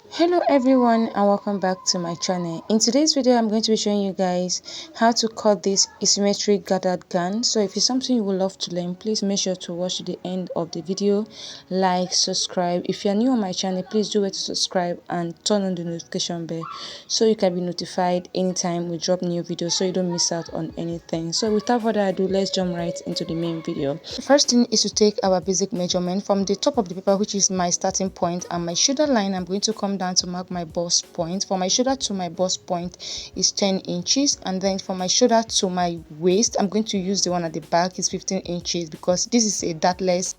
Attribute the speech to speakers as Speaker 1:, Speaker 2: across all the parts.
Speaker 1: Hello everyone and welcome back to my channel. In today's video I'm going to be showing you guys how to cut this asymmetric gathered gown. So if it's something you would love to learn, please make sure to watch the end of the video, like, subscribe. If you are new on my channel, please do it to subscribe and turn on the notification bell so you can be notified anytime we drop new videos so you don't miss out on anything. So without further ado, let's jump right into the main video. The first thing is to take our basic measurement from the top of the paper, which is my starting point, and my shoulder line. I'm going to come down to mark my bust point. For my shoulder to my bust point is 10 inches, and then for my shoulder to my waist, I'm going to use the one at the back is 15 inches because this is a dartless.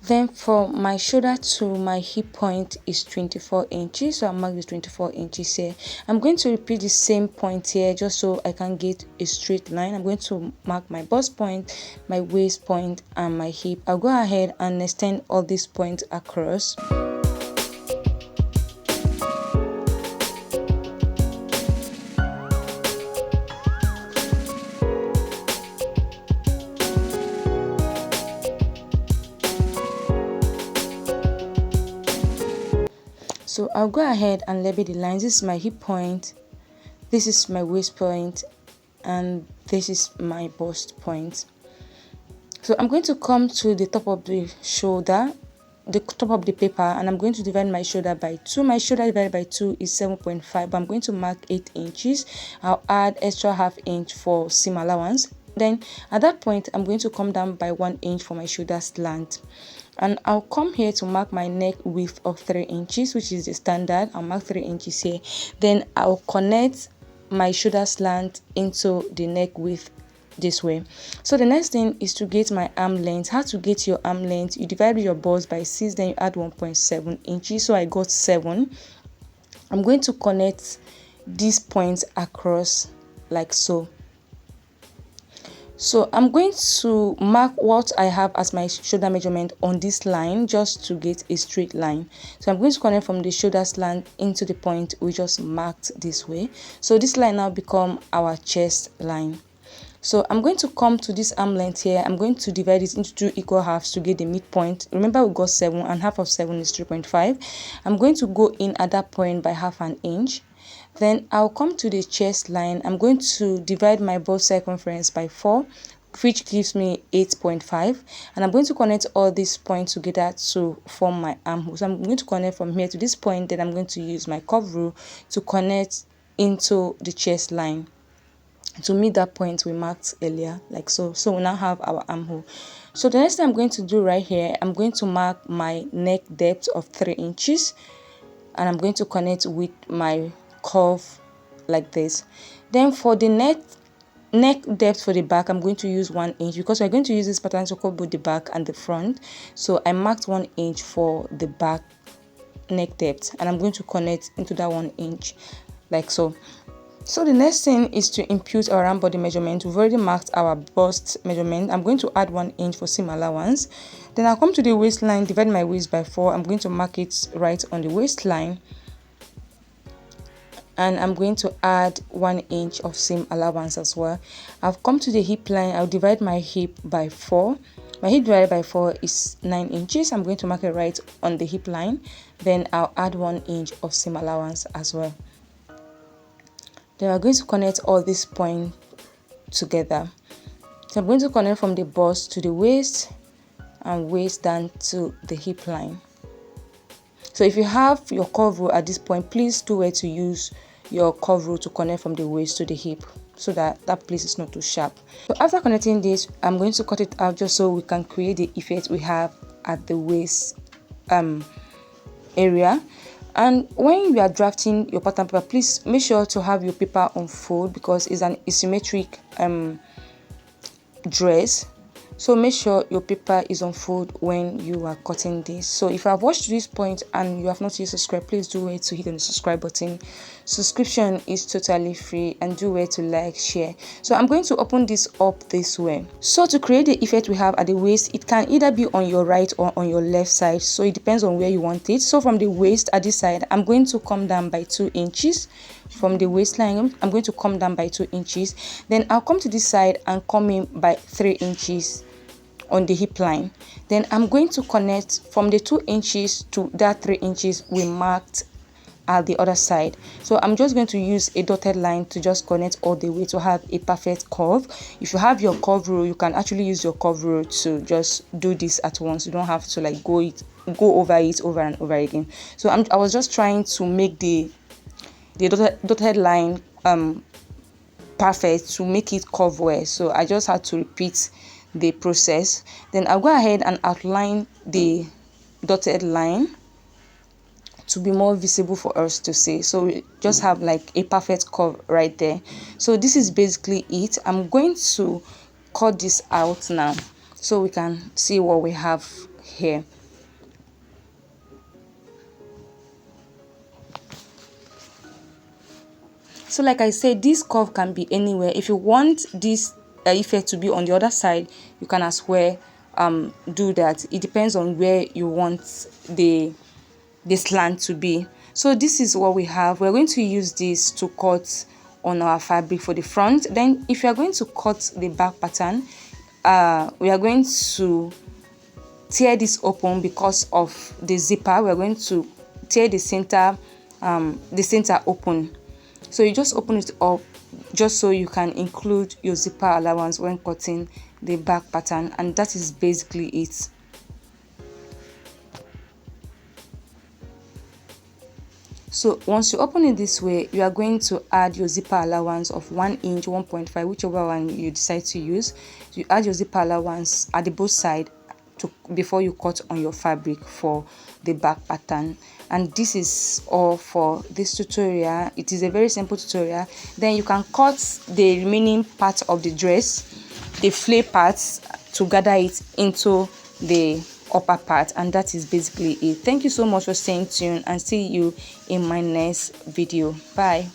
Speaker 1: Then for my shoulder to my hip point is 24 inches, so I'll mark this 24 inches here. I'm going to repeat the same point here just so I can get a straight line. I'm going to mark my bust point, my waist point, and my hip. I'll go ahead and extend all these points across. So I'll go ahead and label the lines. This is my hip point, this is my waist point, and this is my bust point. So I'm going to come to the top of the shoulder, the top of the paper, and I'm going to divide my shoulder by 2. My shoulder divided by 2 is 7.5, but I'm going to mark 8 inches. I'll add extra half inch for seam allowance. Then at that point, I'm going to come down by 1 inch for my shoulder slant. And I'll come here to mark my neck width of 3 inches, which is the standard. I'll mark 3 inches here. Then I'll connect my shoulder slant into the neck width this way. So the next thing is to get my arm length. How to get your arm length? You divide your bust by 6, then you add 1.7 inches. So I got 7. I'm going to connect these points across like so. So I'm going to mark what I have as my shoulder measurement on this line just to get a straight line. So I'm going to connect from the shoulder slant into the point we just marked this way. So this line now become our chest line. So I'm going to come to this arm length here. I'm going to divide it into 2 equal halves to get the midpoint. Remember we got 7 and half of 7 is 3.5. I'm going to go in at that point by half an inch. Then I'll come to the chest line. I'm going to divide my bust circumference by 4, which gives me 8.5, and I'm going to connect all these points together to form my armhole. So I'm going to connect from here to this point, then I'm going to use my curve rule to connect into the chest line to meet that point we marked earlier, like so. So we now have our armhole. So the next thing I'm going to do right here, I'm going to mark my neck depth of 3 inches, and I'm going to connect with my curve like this. Then for the neck depth for the back, I'm going to use 1 inch because we're going to use this pattern to cover both the back and the front. So I marked 1 inch for the back neck depth, and I'm going to connect into that 1 inch like so. So the next thing is to impute our round body measurement. We've already marked our bust measurement. I'm going to add 1 inch for seam allowance. Then I'll come to the waistline, divide my waist by 4. I'm going to mark it right on the waistline, and I'm going to add 1 inch of seam allowance as well. I've come to the hip line. I'll divide my hip by 4. My hip divided by 4 is 9 inches. I'm going to mark it right on the hip line. Then I'll add 1 inch of seam allowance as well. Then we're going to connect all these points together. So I'm going to connect from the bust to the waist and waist down to the hip line. So if you have your curve rule at this point, please do it to use your curve rule to connect from the waist to the hip so that that place is not too sharp. So after connecting this, I'm going to cut it out just so we can create the effect we have at the waist area. And when you are drafting your pattern paper, please make sure to have your paper on fold because it's an asymmetric dress. So make sure your paper is on fold when you are cutting this. So if you have watched this point and you have not yet subscribed, please do it to hit on the subscribe button. Subscription is totally free, and do it to like, share. So I'm going to open this up this way. So to create the effect we have at the waist, it can either be on your right or on your left side. So it depends on where you want it. So from the waist at this side, I'm going to come down by 2 inches. From the waistline, I'm going to come down by 2 inches. Then I'll come to this side and come in by 3 inches on the hip line. Then I'm going to connect from the 2 inches to that 3 inches we marked at the other side. So I'm just going to use a dotted line to just connect all the way to have a perfect curve. If you have your curve rule, you can actually use your curve rule to just do this at once. You don't have to like go over it over and over again. So I was just trying to make the dotted line perfect, to make it curve well. So I just had to repeat the process. Then I'll go ahead and outline the dotted line to be more visible for us to see. So we just have like a perfect curve right there. So this is basically it. I'm going to cut this out now so we can see what we have here. So like I said, this curve can be anywhere. If you want this effect to be on the other side, you can as well do that. It depends on where you want the slant to be. So this is what we have. We're going to use this to cut on our fabric for the front. Then if you are going to cut the back pattern, we are going to tear this open because of the zipper. We're going to tear the center open. So you just open it up just so you can include your zipper allowance when cutting the back pattern, and that is basically it. So once you open it this way, you are going to add your zipper allowance of 1 inch, 1.5, whichever one you decide to use. You add your zipper allowance at the both side before you cut on your fabric for the back pattern. And this is all for this tutorial. It is a very simple tutorial. Then you can cut the remaining part of the dress, the flay parts, to gather it into the upper part, and that is basically it. Thank you so much for staying tuned, and see you in my next video. Bye.